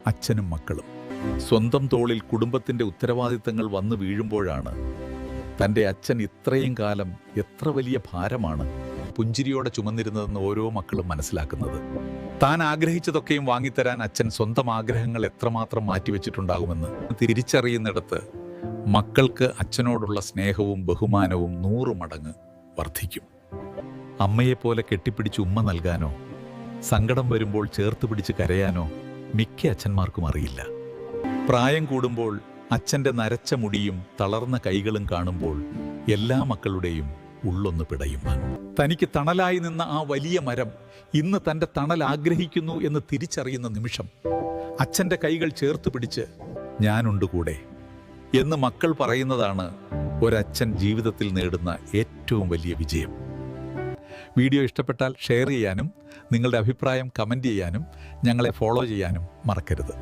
അച്ഛനും മക്കളും സ്വന്തം തോളിൽ കുടുംബത്തിൻ്റെ ഉത്തരവാദിത്തങ്ങൾ വന്നു വീഴുമ്പോഴാണ് തൻ്റെ അച്ഛൻ ഇത്രയും കാലം എത്ര വലിയ ഭാരമാണ് പുഞ്ചിരിയോടെ ചുമന്നിരുന്നതെന്ന് ഓരോ മക്കളും മനസ്സിലാക്കുന്നത്. താൻ ആഗ്രഹിച്ചതൊക്കെയും വാങ്ങിത്തരാൻ അച്ഛൻ സ്വന്തം ആഗ്രഹങ്ങൾ എത്രമാത്രം മാറ്റിവെച്ചിട്ടുണ്ടാകുമെന്ന് തിരിച്ചറിയുന്നിടത്ത് മക്കൾക്ക് അച്ഛനോടുള്ള സ്നേഹവും ബഹുമാനവും 100 മടങ്ങ് വർദ്ധിക്കും. അമ്മയെപ്പോലെ കെട്ടിപ്പിടിച്ച് ഉമ്മ നൽകാനോ സങ്കടം വരുമ്പോൾ ചേർത്ത് പിടിച്ച് കരയാനോ മിക്ക അച്ഛന്മാർക്കും അറിയില്ല. പ്രായം കൂടുമ്പോൾ അച്ഛൻ്റെ നരച്ച മുടിയും തളർന്ന കൈകളും കാണുമ്പോൾ എല്ലാ മക്കളുടെയും ഉള്ളൊന്ന് പിടയും. തനിക്ക് തണലായി നിന്ന ആ വലിയ മരം ഇന്ന് തൻ്റെ തണൽ ആഗ്രഹിക്കുന്നു എന്ന് തിരിച്ചറിയുന്ന നിമിഷം അച്ഛൻ്റെ കൈകൾ ചേർത്ത് പിടിച്ച് ഞാനുണ്ട് കൂടെ എന്ന് മക്കൾ പറയുന്നതാണ് ഒരച്ഛൻ ജീവിതത്തിൽ നേടുന്ന ഏറ്റവും വലിയ വിജയം. വീഡിയോ ഇഷ്ടപ്പെട്ടാൽ ഷെയർ ചെയ്യാനും നിങ്ങളുടെ അഭിപ്രായം കമൻറ്റ് ചെയ്യാനും ഞങ്ങളെ ഫോളോ ചെയ്യാനും മറക്കരുത്.